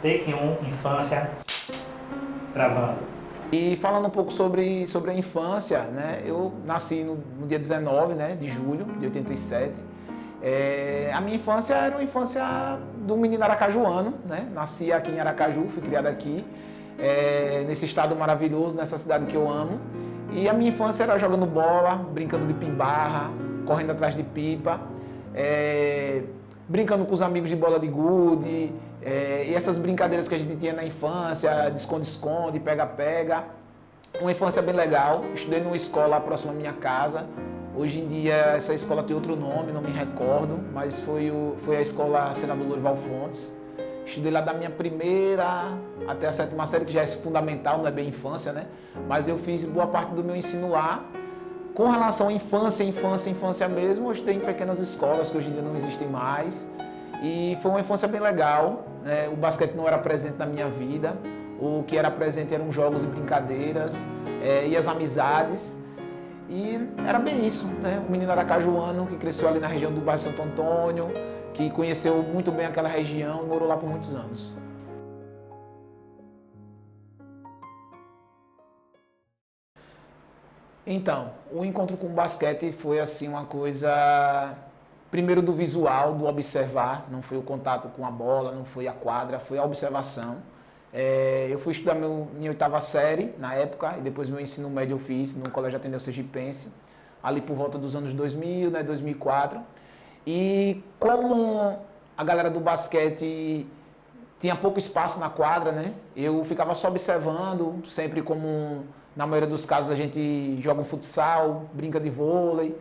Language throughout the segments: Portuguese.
Take 1, infância, gravando. E falando um pouco sobre a infância, né? Eu nasci no dia 19, né, de julho de 87. A minha infância era uma infância do menino aracajuano, né? Nasci aqui em Aracaju, fui criado aqui, nesse estado maravilhoso, nessa cidade que eu amo. E a minha infância era jogando bola, brincando de pimbarra, correndo atrás de pipa, brincando com os amigos de bola de gude, e essas brincadeiras que a gente tinha na infância, de esconde-esconde, pega-pega. Uma infância bem legal. Estudei numa escola próxima à minha casa. Hoje em dia essa escola tem outro nome, não me recordo, mas foi a escola Senador Lourival Fontes. Estudei lá da minha primeira até a 7ª série, que já é fundamental, não é bem infância, né? Mas eu fiz boa parte do meu ensino lá. Com relação à infância mesmo, eu estudei em pequenas escolas que hoje em dia não existem mais. E foi uma infância bem legal, né? O basquete não era presente na minha vida. O que era presente eram jogos e brincadeiras, e as amizades. E era bem isso, né? Um menino aracajuano que cresceu ali na região do bairro Santo Antônio, que conheceu muito bem aquela região e morou lá por muitos anos. Então, o encontro com o basquete foi assim uma coisa, primeiro do visual, do observar, não foi o contato com a bola, não foi a quadra, foi a observação. Eu fui estudar minha 8ª série na época, e depois meu ensino médio eu fiz no Colégio Ateneu Sergipense, ali por volta dos anos 2000, né, 2004. E como a galera do basquete tinha pouco espaço na quadra, né, eu ficava só observando, sempre como na maioria dos casos a gente joga um futsal, brinca de vôlei.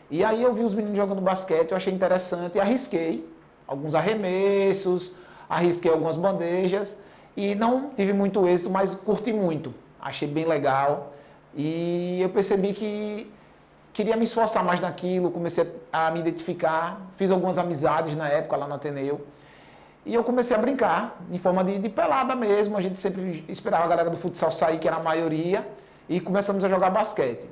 E aí eu vi os meninos jogando basquete, eu achei interessante e arrisquei alguns arremessos, arrisquei algumas bandejas. E não tive muito êxito, mas curti muito. Achei bem legal. E eu percebi que queria me esforçar mais naquilo, comecei a me identificar. Fiz algumas amizades na época lá no Ateneu. E eu comecei a brincar, em forma de pelada mesmo. A gente sempre esperava a galera do futsal sair, que era a maioria, e começamos a jogar basquete.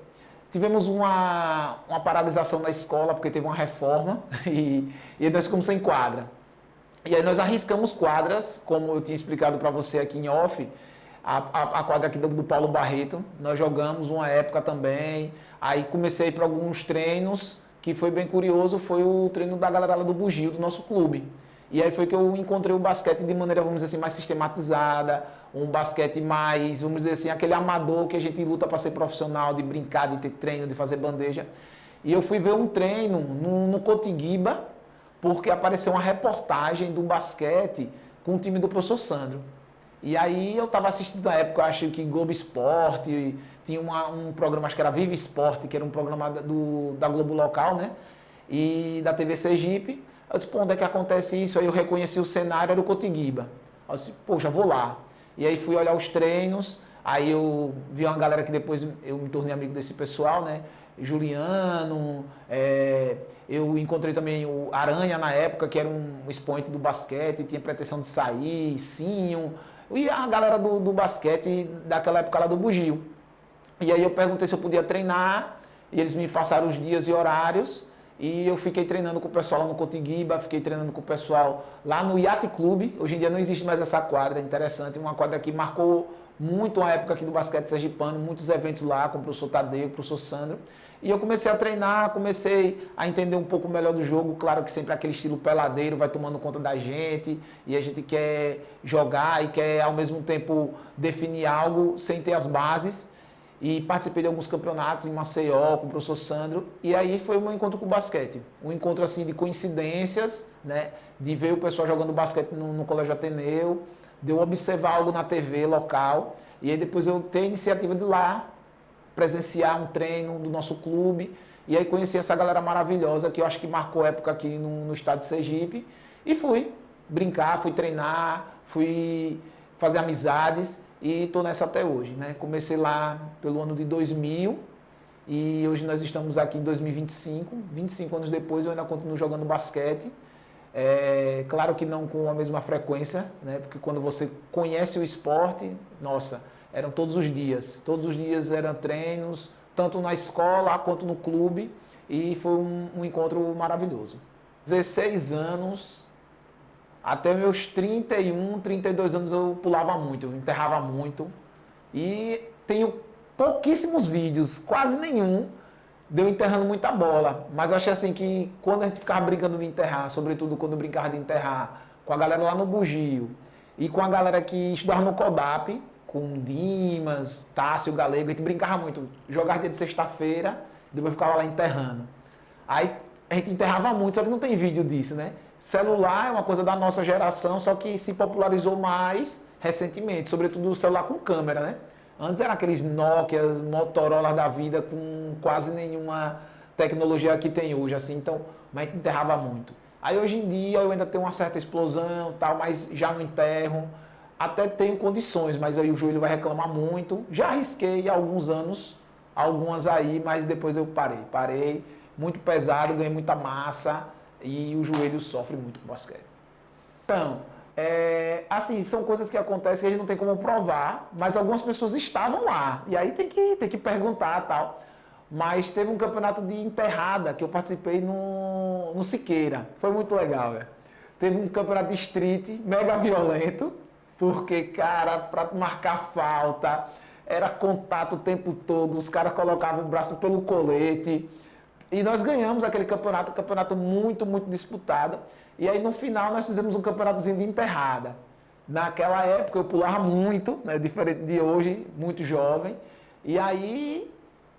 Tivemos uma paralisação na escola, porque teve uma reforma, e nós ficamos sem quadra. E aí nós arriscamos quadras, como eu tinha explicado para você aqui em off, a quadra aqui do Paulo Barreto, nós jogamos uma época também, aí comecei para alguns treinos, que foi bem curioso, foi o treino da galera lá do Bugio, do nosso clube. E aí foi que eu encontrei o basquete de maneira, vamos dizer assim, mais sistematizada, um basquete mais, vamos dizer assim, aquele amador que a gente luta para ser profissional, de brincar, de ter treino, de fazer bandeja. E eu fui ver um treino no Cotiguiba, porque apareceu uma reportagem do basquete com o time do professor Sandro. E aí eu estava assistindo na época, eu acho que Globo Esporte, tinha um programa, acho que era Viva Esporte, que era um programa da Globo local, né? E da TV Sergipe. Eu disse, pô, onde é que acontece isso? Aí eu reconheci o cenário, era o Cotiguiba. Eu disse, poxa, vou lá. E aí fui olhar os treinos, aí eu vi uma galera que depois eu me tornei amigo desse pessoal, né? Juliano, eu encontrei também o Aranha na época, que era um expoente do basquete, tinha pretensão de sair, Sinho, e a galera do basquete daquela época lá do Bugio. E aí eu perguntei se eu podia treinar, e eles me passaram os dias e horários, e eu fiquei treinando com o pessoal lá no Cotiguiba, fiquei treinando com o pessoal lá no Yacht Clube. Hoje em dia não existe mais essa quadra, é interessante, uma quadra que marcou muito a época aqui do basquete sergipano, muitos eventos lá com o professor Tadeu, o professor Sandro. E eu comecei a treinar, comecei a entender um pouco melhor do jogo. Claro que sempre aquele estilo peladeiro vai tomando conta da gente e a gente quer jogar e quer ao mesmo tempo definir algo sem ter as bases. E participei de alguns campeonatos em Maceió com o professor Sandro. E aí foi o meu encontro com o basquete. Um encontro assim de coincidências, né? De ver o pessoal jogando basquete no Colégio Ateneu, de eu observar algo na TV local. E aí depois eu ter a iniciativa de ir lá presenciar um treino do nosso clube, e aí conheci essa galera maravilhosa, que eu acho que marcou época aqui no estado de Sergipe, e fui brincar, fui treinar, fui fazer amizades, e estou nessa até hoje, né? Comecei lá pelo ano de 2000, e hoje nós estamos aqui em 2025, 25 anos depois eu ainda continuo jogando basquete, claro que não com a mesma frequência, né? Porque quando você conhece o esporte, nossa, eram todos os dias eram treinos, tanto na escola quanto no clube, e foi um encontro maravilhoso. 16 anos Até meus 31, 32 anos eu pulava muito, eu enterrava muito. E tenho pouquíssimos vídeos, quase nenhum, de eu enterrando muita bola. Mas eu achei assim que quando a gente ficava brincando de enterrar, sobretudo quando eu brincava de enterrar com a galera lá no Bugio e com a galera que estudava no CODAP, com Dimas, Tássio, Galego, a gente brincava muito. Jogava dia de sexta-feira, depois ficava lá enterrando. Aí a gente enterrava muito, só que não tem vídeo disso, né? Celular é uma coisa da nossa geração, só que se popularizou mais recentemente, sobretudo o celular com câmera, né? Antes eram aqueles Nokia, Motorola da vida com quase nenhuma tecnologia que tem hoje, assim, então, mas a gente enterrava muito. Aí hoje em dia eu ainda tenho uma certa explosão, tal, mas já não enterro. Até tenho condições, mas aí o joelho vai reclamar muito. Já arrisquei há alguns anos, algumas aí, mas depois eu parei. Parei, muito pesado, ganhei muita massa e o joelho sofre muito com basquete. Então, assim, são coisas que acontecem que a gente não tem como provar, mas algumas pessoas estavam lá. E aí tem que perguntar e tal. Mas teve um campeonato de enterrada que eu participei no Siqueira. Foi muito legal, velho. Teve um campeonato de street mega violento, porque, cara, para marcar falta, era contato o tempo todo, os caras colocavam o braço pelo colete. E nós ganhamos aquele campeonato, um campeonato muito, muito disputado. E aí no final nós fizemos um campeonatozinho de enterrada. Naquela época eu pulava muito, né, diferente de hoje, muito jovem. E aí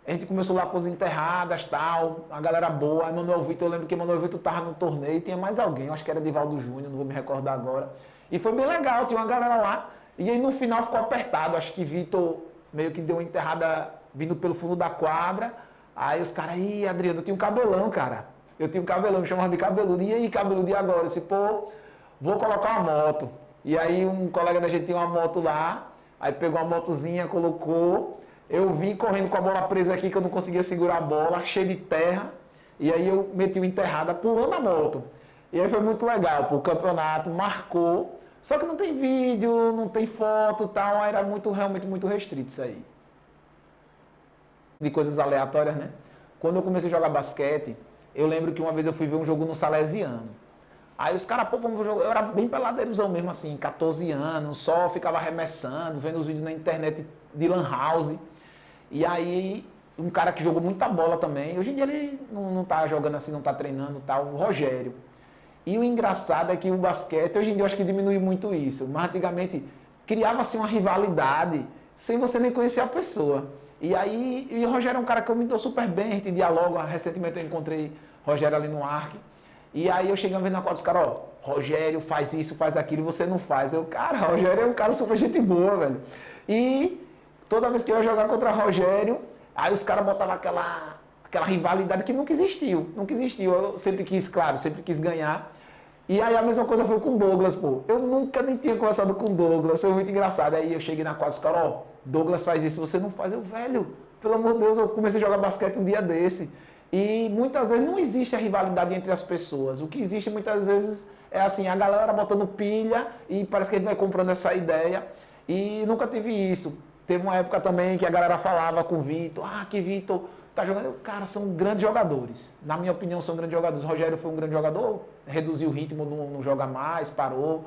a gente começou lá com as enterradas, tal, a galera boa. Emanuel Vitor, eu lembro que Emanuel Vitor estava no torneio e tinha mais alguém, eu acho que era Divaldo Júnior, não vou me recordar agora. E foi bem legal, tinha uma galera lá. E aí no final ficou apertado, acho que Vitor meio que deu uma enterrada vindo pelo fundo da quadra. Aí os caras, ih, Adriano, eu tinha um cabelão, cara. Eu tinha um cabelão, me chamavam de cabeludo. E aí, cabeludo, e agora? Eu disse, pô, vou colocar uma moto. E aí um colega da gente tinha uma moto lá, aí pegou uma motozinha, colocou. Eu vim correndo com a bola presa aqui, que eu não conseguia segurar a bola, cheia de terra. E aí eu meti uma enterrada pulando a moto. E aí foi muito legal, pô, o campeonato marcou. Só que não tem vídeo, não tem foto e tal, era muito, realmente muito restrito isso aí. De coisas aleatórias, né? Quando eu comecei a jogar basquete, eu lembro que uma vez eu fui ver um jogo no Salesiano. Aí os caras, pô, vamos jogar. Eu era bem peladeirozão mesmo, assim, 14 anos, só ficava arremessando, vendo os vídeos na internet de Lan House. E aí, um cara que jogou muita bola também, hoje em dia ele não tá jogando assim, não tá treinando e tal, o Rogério. E o engraçado é que o basquete, hoje em dia eu acho que diminui muito isso, mas antigamente criava-se uma rivalidade sem você nem conhecer a pessoa. E aí, o Rogério é um cara que eu me dou super bem, a gente dialoga. Recentemente eu encontrei Rogério ali no Arc. E aí eu chegando vendo na quadra dos caras, ó, Rogério faz isso, faz aquilo, você não faz. Eu, cara, Rogério é um cara super gente boa, velho. E toda vez que eu ia jogar contra Rogério, aí os caras botavam aquela rivalidade que nunca existiu. Nunca existiu. Eu sempre quis, claro, sempre quis ganhar. E aí a mesma coisa foi com o Douglas, pô. Eu nunca nem tinha conversado com o Douglas, foi muito engraçado. Aí eu cheguei na quadra dos caras, ó, Douglas faz isso, você não faz. Eu, velho, pelo amor de Deus, eu comecei a jogar basquete um dia desse. E muitas vezes não existe a rivalidade entre as pessoas. O que existe muitas vezes é assim, a galera botando pilha e parece que a gente vai comprando essa ideia. E nunca tive isso. Teve uma época também que a galera falava com o Vitor, que Vitor tá jogando. Cara, são grandes jogadores. Na minha opinião, são grandes jogadores. O Rogério foi um grande jogador, reduziu o ritmo, não joga mais, parou.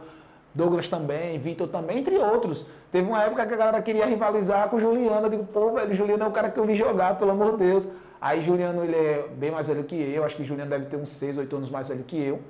Douglas também, Vitor também, entre outros. Teve uma época que a galera queria rivalizar com o Juliano. Eu digo, pô, velho, Juliano é o cara que eu vi jogar, pelo amor de Deus. Aí Juliano, ele é bem mais velho que eu, acho que Juliano deve ter uns 6, 8 anos mais velho que eu.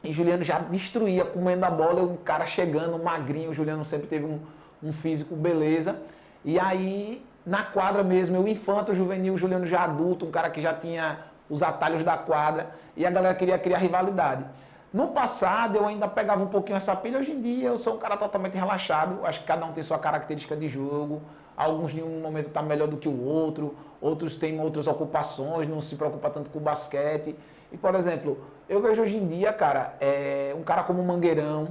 E Juliano já destruía, comendo a bola, um cara chegando, magrinho. O Juliano sempre teve um físico beleza. E aí, na quadra mesmo, eu infanto, juvenil, Juliano já adulto, um cara que já tinha os atalhos da quadra. E a galera queria criar rivalidade. No passado, eu ainda pegava um pouquinho essa pilha. Hoje em dia, eu sou um cara totalmente relaxado. Acho que cada um tem sua característica de jogo. Alguns em um momento estão melhor do que o outro. Outros têm outras ocupações, não se preocupa tanto com o basquete. E, por exemplo, eu vejo hoje em dia, cara, um cara como o Mangueirão,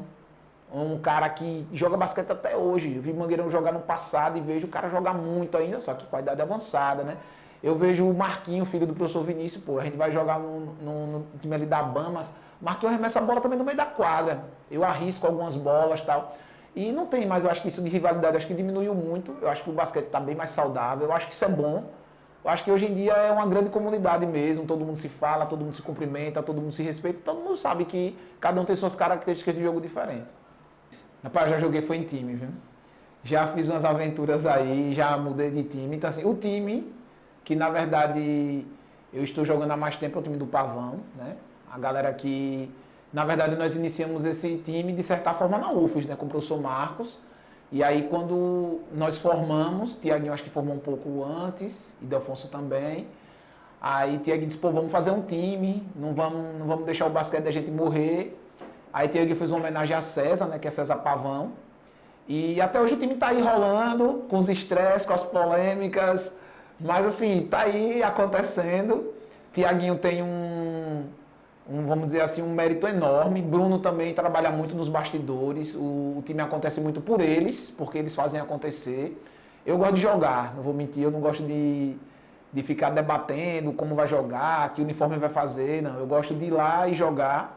um cara que joga basquete até hoje. Eu vi o Mangueirão jogar no passado e vejo o cara jogar muito ainda, só que com a idade avançada, né? Eu vejo o Marquinho, filho do professor Vinícius, pô, a gente vai jogar no time ali da Bamas. Marquinhos arremessa a bola também no meio da quadra. Eu arrisco algumas bolas e tal. E não tem mais, eu acho que isso de rivalidade, acho que diminuiu muito. Eu acho que o basquete está bem mais saudável. Eu acho que isso é bom. Eu acho que hoje em dia é uma grande comunidade mesmo, todo mundo se fala, todo mundo se cumprimenta, todo mundo se respeita, todo mundo sabe que cada um tem suas características de jogo diferentes. Rapaz, já joguei foi em time, viu? Já fiz umas aventuras aí, já mudei de time. Então, assim, o time que, na verdade, eu estou jogando há mais tempo é o time do Pavão, né? A galera que, na verdade, nós iniciamos esse time, de certa forma, na UFES, né? Com o professor Marcos. E aí, quando nós formamos, Tiaguinho acho que formou um pouco antes, e Delfonso também. Aí, Tiaguinho disse, pô, vamos fazer um time, não vamos deixar o basquete da gente morrer. Aí, Tiaguinho fez uma homenagem a César, né? Que é César Pavão. E até hoje o time está aí rolando, com os estresses, com as polêmicas, mas assim, está aí acontecendo. Tiaguinho tem vamos dizer assim, um mérito enorme. Bruno também trabalha muito nos bastidores, o time acontece muito por eles, porque eles fazem acontecer. Eu gosto de jogar, não vou mentir, eu não gosto de ficar debatendo como vai jogar, que uniforme vai fazer, não. Eu gosto de ir lá e jogar.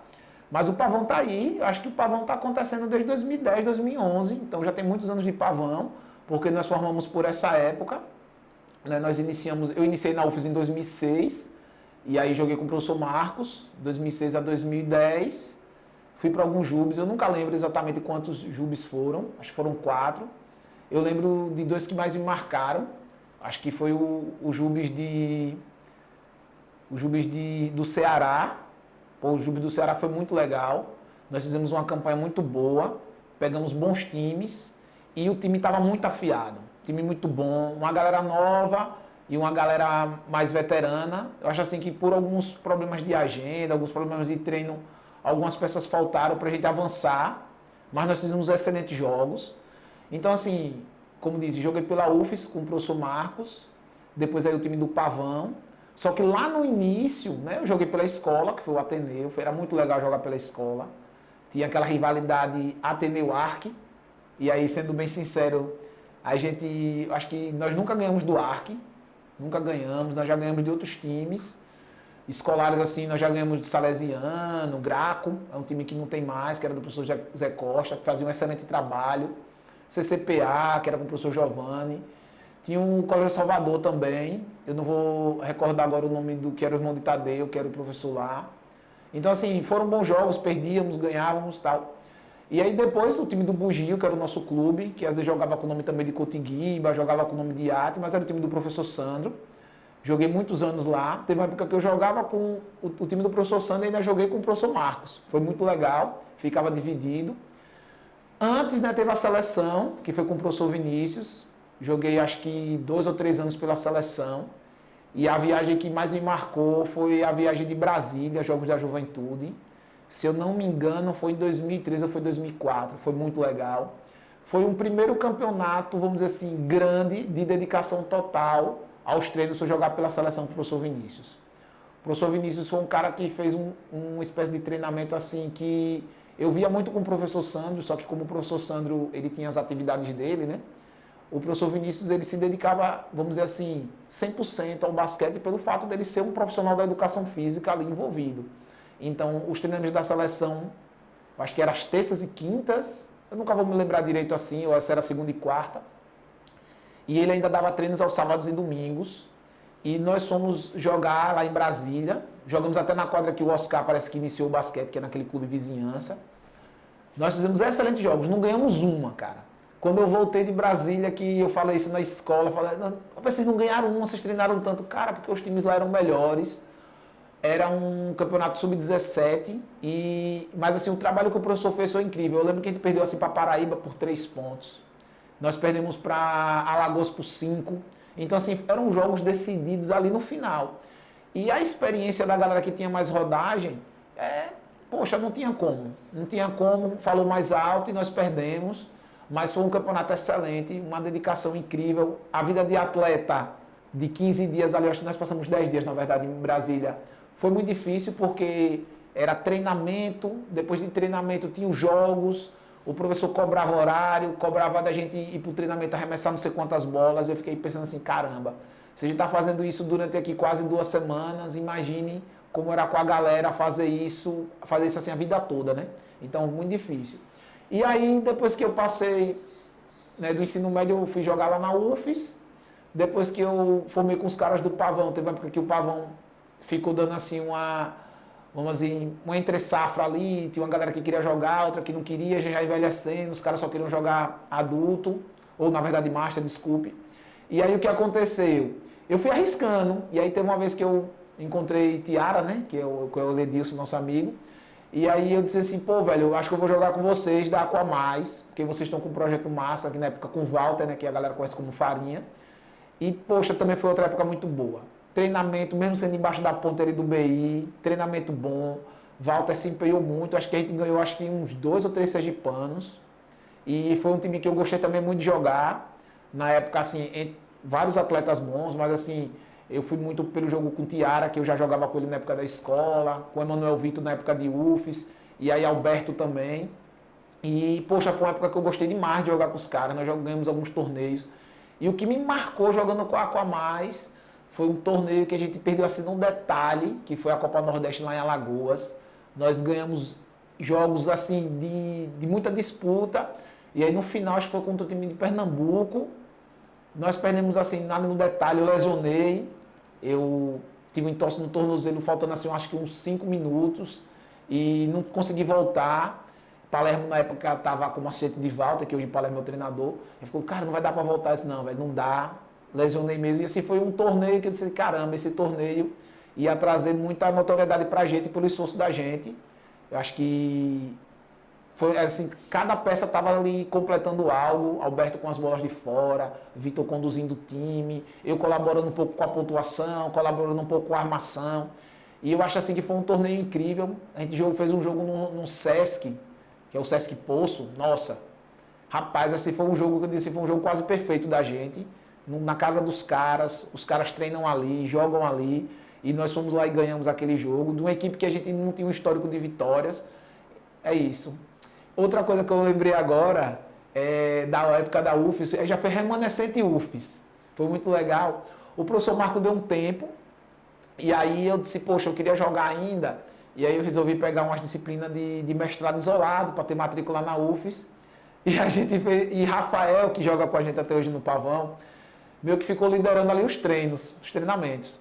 Mas o Pavão está aí, acho que o Pavão está acontecendo desde 2010, 2011, então já tem muitos anos de Pavão, porque nós formamos por essa época, né? Eu iniciei na UFES em 2006, e aí joguei com o professor Marcos, 2006 a 2010, fui para alguns jubes, eu nunca lembro exatamente quantos jubes foram, acho que foram 4, eu lembro de 2 que mais me marcaram, acho que foi o jubes do Ceará. O Júbilo do Ceará foi muito legal, nós fizemos uma campanha muito boa, pegamos bons times e o time estava muito afiado, time muito bom, uma galera nova e uma galera mais veterana. Eu acho assim que por alguns problemas de agenda, alguns problemas de treino, algumas peças faltaram para a gente avançar, mas nós fizemos excelentes jogos. Então assim, como disse, joguei pela UFES com o professor Marcos, depois aí o time do Pavão. Só que lá no início, né, eu joguei pela escola, que foi o Ateneu, era muito legal jogar pela escola. Tinha aquela rivalidade Ateneu-Arc, e aí, sendo bem sincero, acho que nós nunca ganhamos do Arc, nunca ganhamos, nós já ganhamos de outros times. Escolares assim, nós já ganhamos do Salesiano, Graco, é um time que não tem mais, que era do professor Zé Costa, que fazia um excelente trabalho. CCPA, que era com o professor Giovanni. Tinha o Colégio Salvador também, eu não vou recordar agora o nome do que era o irmão de Tadeu, que era o professor lá. Então assim, foram bons jogos, perdíamos, ganhávamos e tal. E aí depois o time do Bugio, que era o nosso clube, que às vezes jogava com o nome também de Cotinguimba, jogava com o nome de Iate, mas era o time do professor Sandro. Joguei muitos anos lá. Teve uma época que eu jogava com o time do professor Sandro e ainda joguei com o professor Marcos. Foi muito legal, ficava dividido. Antes, né, teve a seleção, que foi com o professor Vinícius. Joguei acho que 2 ou 3 anos pela seleção. E a viagem que mais me marcou foi a viagem de Brasília, Jogos da Juventude. Se eu não me engano, foi em 2013 ou foi 2004. Foi muito legal. Foi um primeiro campeonato, vamos dizer assim, grande, de dedicação total aos treinos se eu jogar pela seleção do professor Vinícius. O professor Vinícius foi um cara que fez uma espécie de treinamento assim que eu via muito com o professor Sandro, só que como o professor Sandro ele tinha as atividades dele, né? O professor Vinícius ele se dedicava, vamos dizer assim, 100% ao basquete pelo fato dele ser um profissional da educação física ali envolvido. Então, os treinamentos da seleção, acho que eram as terças e quintas, eu nunca vou me lembrar direito assim, ou se era segunda e quarta. E ele ainda dava treinos aos sábados e domingos. E nós fomos jogar lá em Brasília. Jogamos até na quadra que o Oscar parece que iniciou o basquete, que é naquele clube vizinhança. Nós fizemos excelentes jogos, não ganhamos uma, cara. Quando eu voltei de Brasília, que eu falei isso na escola, eu falei, vocês não ganharam uma, vocês treinaram tanto. Cara, porque os times lá eram melhores. Era um campeonato sub-17, mas assim, o trabalho que o professor fez foi incrível. Eu lembro que a gente perdeu assim para Paraíba por 3 pontos. Nós perdemos para Alagoas por 5. Então assim, eram jogos decididos ali no final. E a experiência da galera que tinha mais rodagem, poxa, não tinha como. Não tinha como, falou mais alto e nós perdemos. Mas foi um campeonato excelente, uma dedicação incrível. A vida de atleta de 15 dias ali, acho que nós passamos 10 dias, na verdade, em Brasília. Foi muito difícil porque era treinamento, depois de treinamento tinha os jogos, o professor cobrava horário, cobrava da gente ir para o treinamento arremessar não sei quantas bolas. Eu fiquei pensando assim, caramba, se a gente está fazendo isso durante aqui quase 2 semanas, imagine como era com a galera fazer isso assim a vida toda, né? Então, muito difícil. E aí, depois que eu passei, né, do ensino médio, eu fui jogar lá na UFES, Depois que eu formei com os caras do Pavão, teve uma época que o Pavão ficou dando assim vamos dizer, uma entre safra ali, tinha uma galera que queria jogar, outra que não queria, já envelhecendo, os caras só queriam jogar adulto, ou na verdade master, desculpe. E aí o que aconteceu? Eu fui arriscando, e aí teve uma vez que eu encontrei Tiara, né, que é o Ledilson, nosso amigo, e aí eu disse assim, pô, velho, eu acho que eu vou jogar com vocês da Aqua Mais, porque vocês estão com um projeto massa, aqui na época com o Walter, né, que a galera conhece como Farinha, e poxa, também foi outra época muito boa. Treinamento, mesmo sendo embaixo da ponta ali do BI, treinamento bom. Walter se empenhou muito, acho que a gente ganhou uns 2 ou 3 sergipanos. E foi um time que eu gostei também muito de jogar. Na época, assim, vários atletas bons, mas assim, eu fui muito pelo jogo com o Tiara, que eu já jogava com ele na época da escola, com o Emanuel Vitor na época de UFES, e aí Alberto também. E, poxa, foi uma época que eu gostei demais de jogar com os caras, nós ganhamos alguns torneios. E o que me marcou jogando com a Aqua Mais foi um torneio que a gente perdeu assim num detalhe, que foi a Copa Nordeste lá em Alagoas. Nós ganhamos jogos assim de muita disputa. E aí no final, acho que foi contra o time de Pernambuco. Nós perdemos assim, nada no detalhe, eu lesionei. Eu tive um entorse no tornozelo, faltando assim, acho que uns 5 minutos. E não consegui voltar. Palermo na época estava como assistente de Walter, que hoje Palermo é meu treinador. Ele falou, cara, não vai dar para voltar. Eu disse, não, velho, não dá. Lesionei mesmo. E assim foi um torneio que eu disse, caramba, esse torneio ia trazer muita notoriedade pra gente, pelo esforço da gente. Eu acho que foi assim, cada peça estava ali completando algo. Alberto com as bolas de fora, Vitor conduzindo o time, eu colaborando um pouco com a pontuação, colaborando um pouco com a armação. E eu acho assim que foi um torneio incrível. A gente fez um jogo no Sesc, que é o Sesc Poço. Nossa, rapaz, assim foi um jogo que eu disse, foi um jogo quase perfeito da gente. Na casa dos caras, os caras treinam ali, jogam ali, e nós fomos lá e ganhamos aquele jogo, de uma equipe que a gente não tinha um histórico de vitórias. É isso. Outra coisa que eu lembrei agora, da época da UFES, já foi remanescente UFES, foi muito legal. O professor Marco deu um tempo, e aí eu disse, poxa, eu queria jogar ainda, e aí eu resolvi pegar umas disciplinas de mestrado isolado, para ter matrícula na UFES, e a gente fez, e Rafael, que joga com a gente até hoje no Pavão, meio que ficou liderando ali os treinamentos.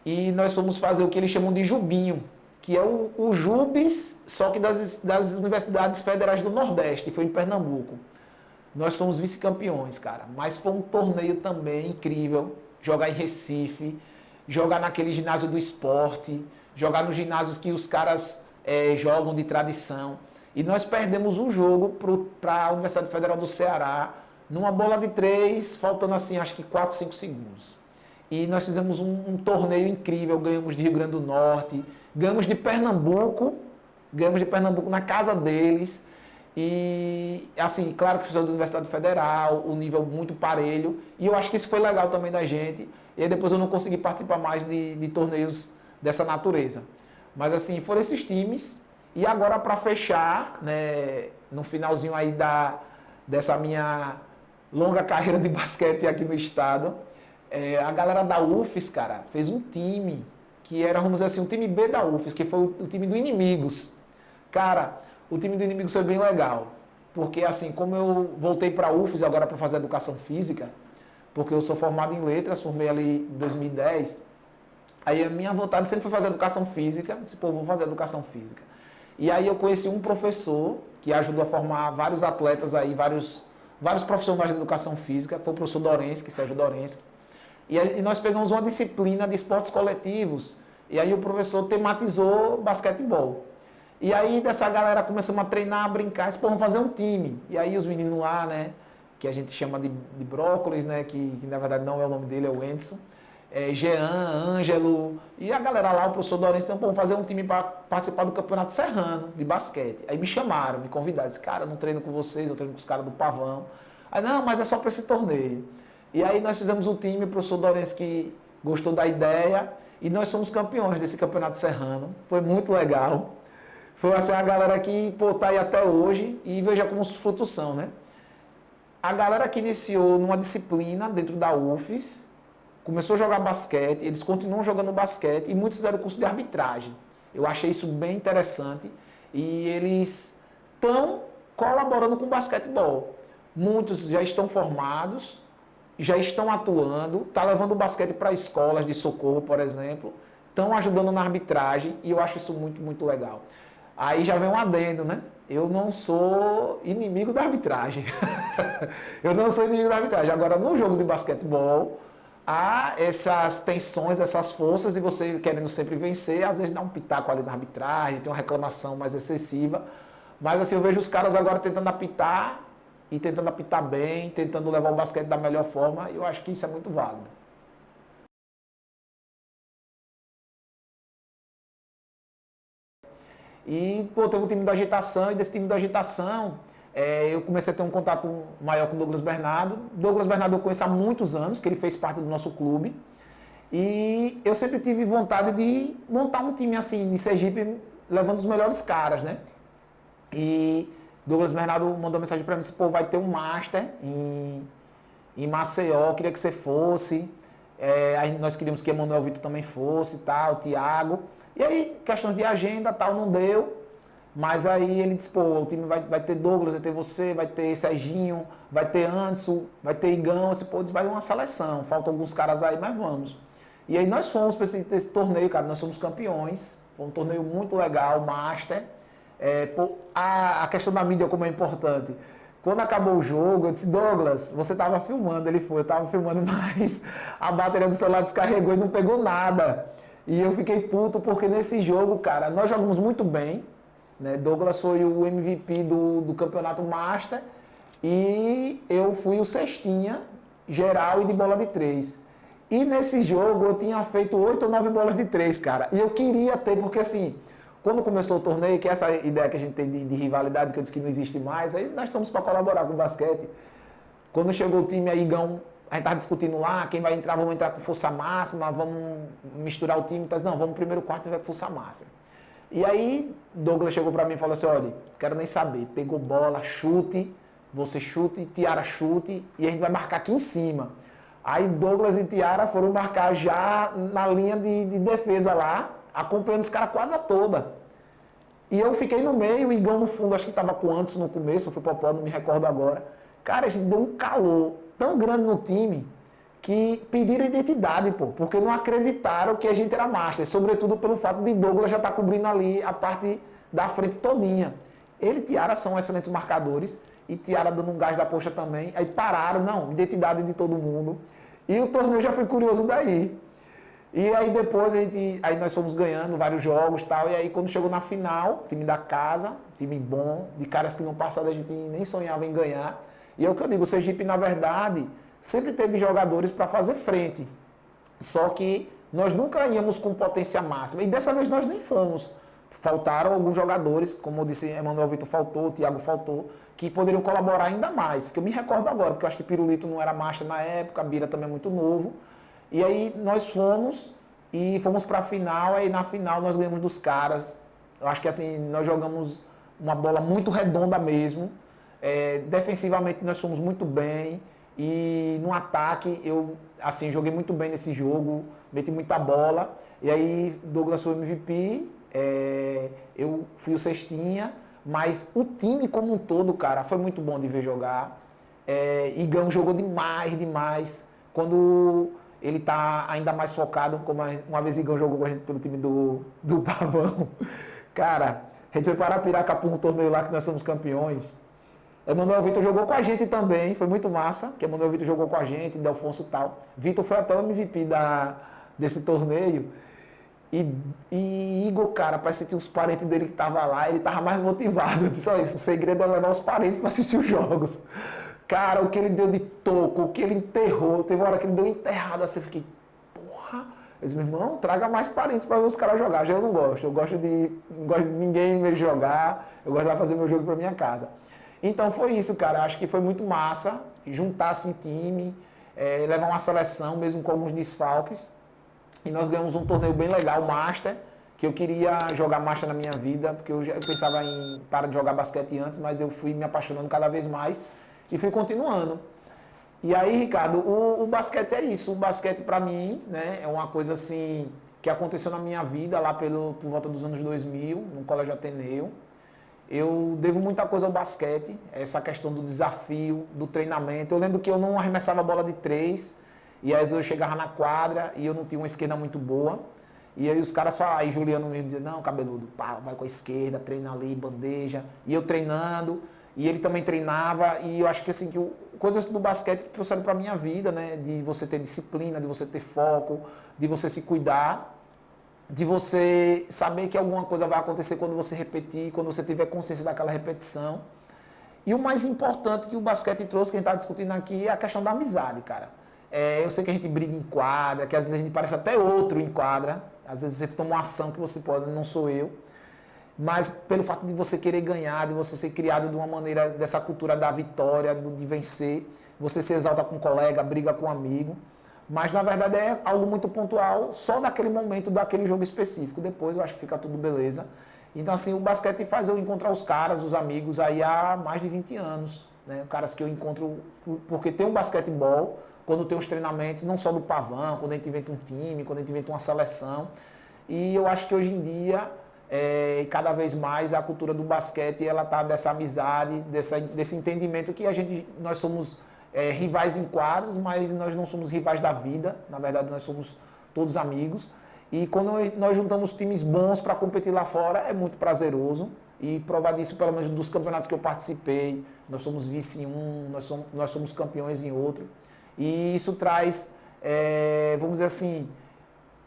E nós fomos fazer o que eles chamam de Jubinho, que é o Jubes, só que das universidades federais do Nordeste, foi em Pernambuco. Nós fomos vice-campeões, cara, mas foi um torneio também incrível, jogar em Recife, jogar naquele ginásio do esporte, jogar nos ginásios que os caras jogam de tradição. E nós perdemos um jogo para a Universidade Federal do Ceará, numa bola de 3, faltando assim, acho que 4, 5 segundos. E nós fizemos um torneio incrível, ganhamos de Rio Grande do Norte, ganhamos de Pernambuco na casa deles. E assim, claro que fizemos da Universidade Federal, o nível muito parelho. E eu acho que isso foi legal também da gente. E aí depois eu não consegui participar mais de torneios dessa natureza. Mas assim, foram esses times. E agora para fechar, né, no finalzinho aí dessa minha longa carreira de basquete aqui no estado, a galera da UFES, cara, fez um time que era, vamos dizer assim, o time B da UFES, que foi o time do Inimigos. Cara, o time do Inimigos foi bem legal, porque assim, como eu voltei para a UFES agora para fazer educação física, porque eu sou formado em letras, formei ali em 2010, aí a minha vontade sempre foi fazer educação física, disse, pô, vou fazer educação física. E aí eu conheci um professor que ajudou a formar vários atletas aí, vários profissionais de educação física, foi o professor Dorense, Sérgio Dorense. E nós pegamos uma disciplina de esportes coletivos, e aí o professor tematizou basquetebol. E aí dessa galera começamos a treinar, a brincar, e disse, pô, vamos fazer um time. E aí os meninos lá, né, que a gente chama de brócolis, né, que na verdade não é o nome dele, é o Enderson, Jean, Ângelo, e a galera lá, o professor Dorense, então, pô, vamos fazer um time para participar do Campeonato Serrano de basquete. Aí me chamaram, me convidaram, disse, cara, eu não treino com vocês, eu treino com os caras do Pavão. Aí, não, mas é só para esse torneio. E aí nós fizemos um time, o professor Dorense que gostou da ideia, e nós somos campeões desse Campeonato Serrano. Foi muito legal. Foi assim, a galera que, pô, tá aí até hoje, e veja como os frutos são, né? A galera que iniciou numa disciplina dentro da UFES, começou a jogar basquete, eles continuam jogando basquete, e muitos fizeram curso de arbitragem. Eu achei isso bem interessante, e eles estão colaborando com o basquetebol. Muitos já estão formados, já estão atuando, está levando o basquete para escolas de socorro, por exemplo, estão ajudando na arbitragem e eu acho isso muito, muito legal. Aí já vem um adendo, né? Eu não sou inimigo da arbitragem. Eu não sou inimigo da arbitragem. Agora, no jogo de basquetebol, há essas tensões, essas forças, e você querendo sempre vencer, às vezes dá um pitaco ali na arbitragem, tem uma reclamação mais excessiva. Mas assim, eu vejo os caras agora tentando apitar, e tentando apitar bem, tentando levar o basquete da melhor forma, e eu acho que isso é muito válido. E, pô, teve um time da agitação, e desse time da agitação, eu comecei a ter um contato maior com o Douglas Bernardo. Douglas Bernardo eu conheço há muitos anos, que ele fez parte do nosso clube. E eu sempre tive vontade de montar um time assim, de Sergipe, levando os melhores caras, né? E Douglas Bernardo mandou mensagem para mim, disse, pô, vai ter um Master em Maceió, queria que você fosse. Aí nós queríamos que Emanuel Vitor também fosse, tal, Thiago. E aí, questões de agenda, tal, não deu. Mas aí ele disse, pô, o time vai ter Douglas, vai ter você, vai ter Serginho, vai ter Anderson, vai ter Igão. Eu disse, pô, vai ter uma seleção, faltam alguns caras aí, mas vamos. E aí nós fomos para esse torneio, cara, nós somos campeões. Foi um torneio muito legal, Master. A questão da mídia como é importante. Quando acabou o jogo, eu disse, Douglas, você estava filmando, ele foi, eu estava filmando, mas a bateria do celular descarregou e não pegou nada. E eu fiquei puto porque nesse jogo, cara, nós jogamos muito bem, né? Douglas foi o MVP do campeonato Master e eu fui o cestinha geral e de bola de 3. E nesse jogo eu tinha feito 8 ou 9 bolas de 3, cara. E eu queria ter, porque assim, quando começou o torneio, que é essa ideia que a gente tem de rivalidade, que eu disse que não existe mais, aí nós estamos para colaborar com o basquete. Quando chegou o time aí, Igão, a gente estava discutindo lá, quem vai entrar, vamos entrar com força máxima, vamos misturar o time. Não, vamos primeiro quarto e vai com força máxima. E aí, Douglas chegou para mim e falou assim, olha, quero nem saber, pegou bola, chute, você chute, Tiara chute, e a gente vai marcar aqui em cima. Aí Douglas e Tiara foram marcar já na linha de defesa lá, acompanhando os caras a quadra toda. E eu fiquei no meio, o Igão no fundo, acho que estava com o Anderson no começo, eu fui Popó, não me recordo agora. Cara, a gente deu um calor tão grande no time que pediram identidade, pô, porque não acreditaram que a gente era Master, sobretudo pelo fato de Douglas já estar cobrindo ali a parte da frente todinha. Ele e Tiara são excelentes marcadores, e Tiara dando um gás da poxa também, aí pararam, não, identidade de todo mundo, e o torneio já foi curioso daí. E aí depois aí nós fomos ganhando vários jogos e tal, e aí quando chegou na final, time da casa, time bom, de caras que no passado a gente nem sonhava em ganhar, e é o que eu digo, o Sergipe na verdade sempre teve jogadores para fazer frente, só que nós nunca íamos com potência máxima, e dessa vez nós nem fomos. Faltaram alguns jogadores, como eu disse, Emanuel Vitor faltou, Thiago faltou, que poderiam colaborar ainda mais, que eu me recordo agora, porque eu acho que Pirulito não era master na época, Bira também é muito novo. E aí nós fomos para a final, aí na final nós ganhamos dos caras. Eu acho que assim, nós jogamos uma bola muito redonda mesmo. Defensivamente nós fomos muito bem. E no ataque eu assim, joguei muito bem nesse jogo, meti muita bola. E aí Douglas foi o MVP, eu fui o cestinha, mas o time como um todo, cara, foi muito bom de ver jogar. Igão jogou demais, demais. Quando ele tá ainda mais focado, como uma vez Igão jogou com a gente pelo time do Pavão. Cara, a gente foi para Piracatu um torneio lá que nós somos campeões. Emanuel Vitor jogou com a gente também, foi muito massa, que Emanuel Vitor jogou com a gente, Delfonso e tal. Vitor foi até o MVP desse torneio. E Igor, cara, parece que tinha os parentes dele que estavam lá, ele tava mais motivado. Eu disse, olha, o segredo é levar os parentes para assistir os jogos. Cara, o que ele deu de toco, o que ele enterrou, teve uma hora que ele deu enterrado assim, eu fiquei, porra. Eu disse, meu irmão, traga mais parentes para ver os caras jogar. Já eu não gosto, não gosto de ninguém me jogar, eu gosto de lá fazer meu jogo para minha casa. Então foi isso, cara, acho que foi muito massa, juntar assim time, levar uma seleção, mesmo com alguns desfalques. E nós ganhamos um torneio bem legal, Master, que eu queria jogar Master na minha vida, porque eu pensava em parar de jogar basquete antes, mas eu fui me apaixonando cada vez mais e fui continuando. E aí, Ricardo, o basquete é isso. O basquete, para mim, né, é uma coisa assim que aconteceu na minha vida lá por volta dos anos 2000, no Colégio Ateneu. eu devo muita coisa ao basquete, essa questão do desafio, do treinamento. Eu lembro que eu não arremessava a bola de 3, e às vezes eu chegava na quadra e eu não tinha uma esquerda muito boa. E aí os caras falavam, aí Juliano me dizia, não, cabeludo, pá, vai com a esquerda, treina ali, bandeja. E eu treinando, e ele também treinava, e eu acho que assim, coisas do basquete que trouxeram para a minha vida, né? De você ter disciplina, de você ter foco, de você se cuidar, de você saber que alguma coisa vai acontecer quando você repetir, quando você tiver consciência daquela repetição. E o mais importante que o basquete trouxe, que a gente está discutindo aqui, é a questão da amizade, cara. Eu sei que a gente briga em quadra, que às vezes a gente parece até outro em quadra, às vezes você toma uma ação que você pode, não sou eu, mas pelo fato de você querer ganhar, de você ser criado de uma maneira, dessa cultura da vitória, de vencer, você se exalta com um colega, briga com um amigo, mas na verdade é algo muito pontual, só daquele momento, daquele jogo específico. Depois eu acho que fica tudo beleza. Então assim, o basquete faz eu encontrar os caras, os amigos aí há mais de 20 anos, né? Caras que eu encontro, porque tem um basquetebol, quando tem os treinamentos, não só do Pavão, quando a gente inventa um time, quando a gente inventa uma seleção. E eu acho que hoje em dia, cada vez mais, a cultura do basquete, ela está dessa amizade, desse entendimento que nós somos rivais em quadros, mas nós não somos rivais da vida. Na verdade, nós somos todos amigos. E quando nós juntamos times bons para competir lá fora, é muito prazeroso. E provar disso, pelo menos dos campeonatos que eu participei, nós somos vice em um, nós somos campeões em outro. E isso traz, vamos dizer assim,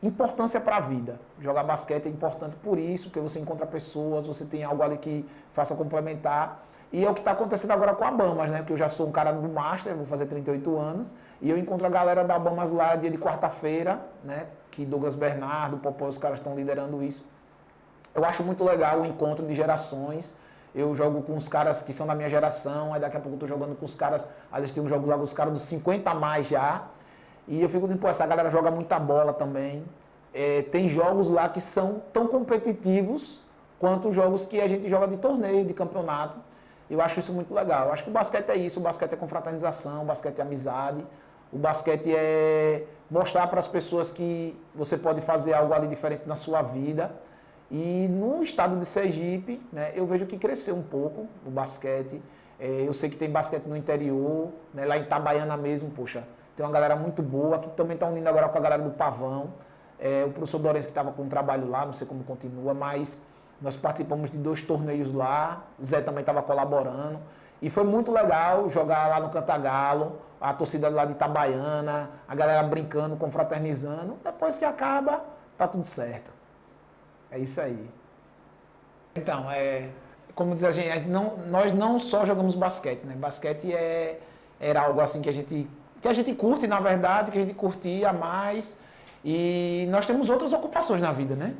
importância para a vida. Jogar basquete é importante por isso, porque você encontra pessoas, você tem algo ali que faça complementar. E é o que está acontecendo agora com a Bamas, né? Porque eu já sou um cara do Master, vou fazer 38 anos, e eu encontro a galera da Bamas lá dia de quarta-feira, né? Que Douglas Bernardo, Popó, os caras estão liderando isso. Eu acho muito legal o encontro de gerações. Eu jogo com os caras que são da minha geração, aí daqui a pouco eu tô jogando com os caras, às vezes tem um jogo lá com os caras dos 50 a mais já. E eu fico dizendo, pô, essa galera joga muita bola também. Tem jogos lá que são tão competitivos quanto os jogos que a gente joga de torneio, de campeonato. Eu acho isso muito legal. Eu acho que o basquete é isso, o basquete é confraternização, o basquete é amizade, o basquete é mostrar para as pessoas que você pode fazer algo ali diferente na sua vida. E no estado de Sergipe, né, eu vejo que cresceu um pouco o basquete. Eu sei que tem basquete no interior, né, lá em Itabaiana mesmo, poxa, tem uma galera muito boa, que também está unindo agora com a galera do Pavão. O professor Dorense que estava com um trabalho lá, não sei como continua, mas nós participamos de 2 torneios lá, Zé também estava colaborando. E foi muito legal jogar lá no Cantagalo, a torcida lá de Itabaiana, a galera brincando, confraternizando. Depois que acaba, tá tudo certo. É isso aí. Então, como diz a gente, nós não só jogamos basquete, né? Basquete era algo assim que a gente curte, na verdade, que a gente curtia mais. E nós temos outras ocupações na vida, né?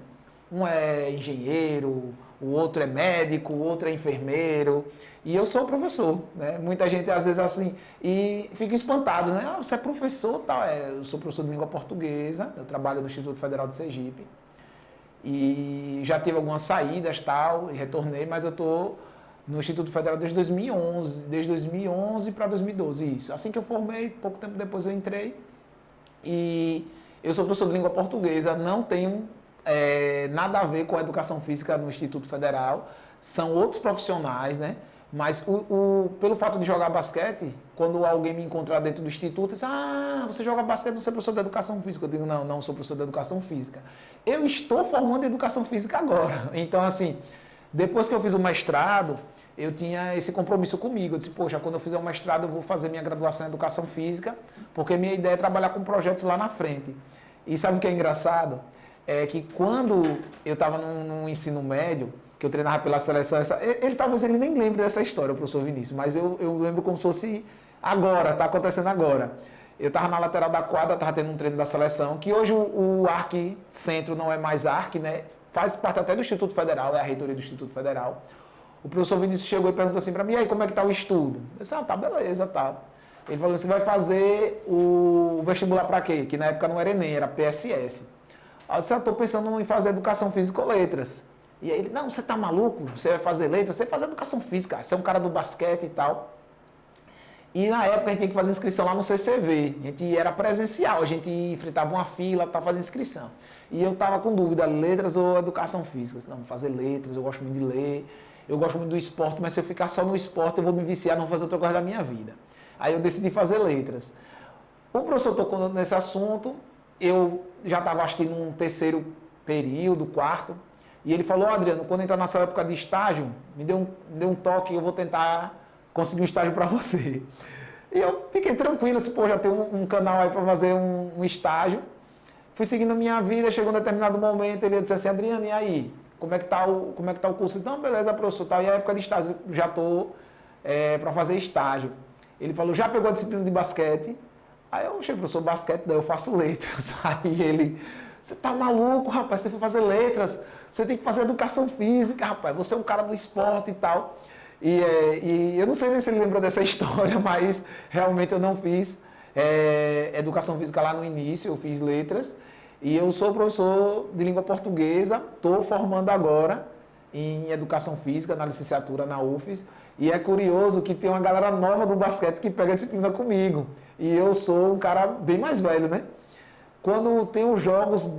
Um é engenheiro, o outro é médico, o outro é enfermeiro. E eu sou professor, né? Muita gente às vezes assim, e fica espantado, né? Ah, você é professor, tal. Eu sou professor de língua portuguesa, eu trabalho no Instituto Federal de Sergipe. E já tive algumas saídas, tal, e retornei, mas eu estou no Instituto Federal desde 2011 para 2012, isso. Assim que eu formei, pouco tempo depois eu entrei. E eu sou professor de língua portuguesa, não tenho nada a ver com a educação física no Instituto Federal, são outros profissionais, né? Mas pelo fato de jogar basquete, quando alguém me encontrar dentro do instituto, diz, você joga basquete, você é professor de educação física. Eu digo, não sou professor de educação física. Eu estou formando educação física agora. Então, assim, depois que eu fiz o mestrado, eu tinha esse compromisso comigo. Eu disse, poxa, quando eu fizer o mestrado, eu vou fazer minha graduação em educação física, porque minha ideia é trabalhar com projetos lá na frente. E sabe o que é engraçado? É que quando eu estava no ensino médio, que eu treinava pela seleção, talvez ele nem lembre dessa história, o professor Vinícius, mas eu lembro como se fosse agora, está acontecendo agora. Eu estava na lateral da quadra, estava tendo um treino da seleção, que hoje o ARC Centro não é mais ARC, né? Faz parte até do Instituto Federal, é a reitoria do Instituto Federal. O professor Vinícius chegou e perguntou assim para mim, e aí, como é que está o estudo? Eu disse, tá, beleza, tá. Ele falou, você vai fazer o vestibular para quê? Que na época não era Enem, era PSS. Eu disse, estou pensando em fazer educação física ou letras. E aí ele, não, você tá maluco? Você vai fazer letras? Você vai fazer educação física, você é um cara do basquete e tal. E na época a gente tinha que fazer inscrição lá no CCV. A gente era presencial, a gente enfrentava uma fila para fazer inscrição. E eu tava com dúvida, letras ou educação física? Não, vou fazer letras, eu gosto muito de ler. eu gosto muito do esporte, mas se eu ficar só no esporte, eu vou me viciar, não vou fazer outra coisa da minha vida. Aí eu decidi fazer letras. O professor tocou nesse assunto, eu já estava acho que num terceiro período, quarto, e ele falou, Adriano, quando entrar nessa época de estágio, me dê um toque e eu vou tentar conseguir um estágio para você. E eu fiquei tranquilo, assim, pô, já tem um canal aí para fazer um estágio. Fui seguindo a minha vida, chegou um determinado momento, ele disse assim, Adriano, e aí? Como é que tá o curso? Então, beleza, professor, tá, e a época de estágio, já estou para fazer estágio. Ele falou, já pegou a disciplina de basquete? Aí eu cheguei, professor, basquete, daí eu faço letras. Aí ele, você tá maluco, rapaz, você foi fazer letras, você tem que fazer educação física, rapaz, você é um cara do esporte e tal. E eu não sei nem se ele lembra dessa história, mas realmente eu não fiz educação física lá no início, eu fiz letras. E eu sou professor de língua portuguesa, estou formando agora em educação física, na licenciatura na UFES. E é curioso que tem uma galera nova do basquete que pega a disciplina comigo. E eu sou um cara bem mais velho, né? Quando tem os jogos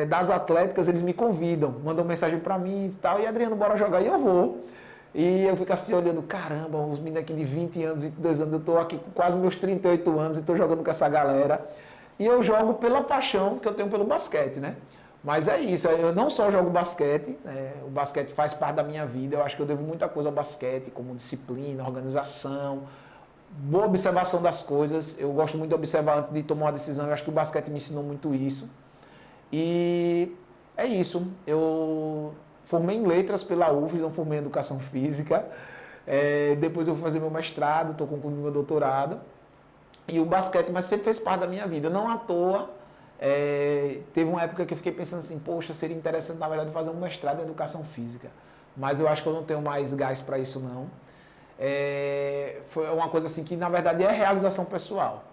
das atléticas, eles me convidam, mandam mensagem para mim e tal. E Adriano, bora jogar? E eu vou. E eu fico assim olhando, caramba, os meninos aqui de 20 anos, 22 anos, eu estou aqui com quase meus 38 anos e estou jogando com essa galera. E eu jogo pela paixão que eu tenho pelo basquete, né? Mas é isso, eu não só jogo basquete, o basquete faz parte da minha vida, eu acho que eu devo muita coisa ao basquete, como disciplina, organização, boa observação das coisas. Eu gosto muito de observar antes de tomar uma decisão, eu acho que o basquete me ensinou muito isso. E é isso, eu formei em letras pela UFES, não formei em educação física. Depois eu fui fazer meu mestrado, estou concluindo meu doutorado. E o basquete, mas sempre fez parte da minha vida. Não à toa, teve uma época que eu fiquei pensando assim, poxa, seria interessante na verdade fazer um mestrado em educação física. Mas eu acho que eu não tenho mais gás para isso não. Foi uma coisa assim que na verdade é realização pessoal.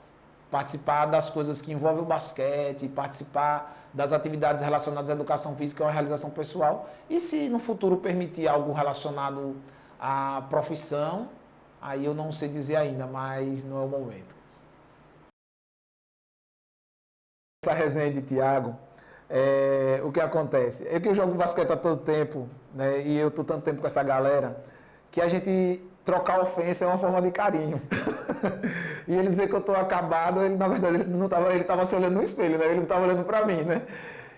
Participar das coisas que envolvem o basquete, participar das atividades relacionadas à educação física é uma realização pessoal. E se no futuro permitir algo relacionado à profissão, aí eu não sei dizer ainda, mas não é o momento. Essa resenha de Thiago, o que acontece? É que eu jogo basquete há tanto tempo, né, e eu estou tanto tempo com essa galera, que a gente trocar ofensa é uma forma de carinho. E ele dizer que eu estou acabado, ele, na verdade, ele estava se olhando no espelho, né? Ele não estava olhando para mim, né?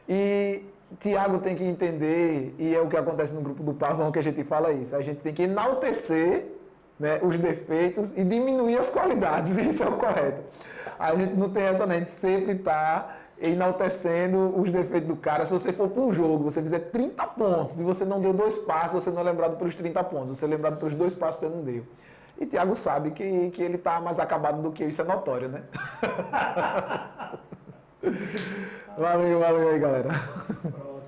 E Thiago tem que entender, e é o que acontece no grupo do Pavão, que a gente fala isso, a gente tem que enaltecer, né, os defeitos e diminuir as qualidades, isso é o correto. A gente não tem essa, né? A gente sempre está enaltecendo os defeitos do cara. Se você for para um jogo, você fizer 30 pontos e você não deu 2 passos, você não é lembrado pelos 30 pontos, você é lembrado pelos 2 passos que você não deu. E Thiago sabe que ele está mais acabado do que eu, isso é notório, né? Valeu aí, galera. Pronto,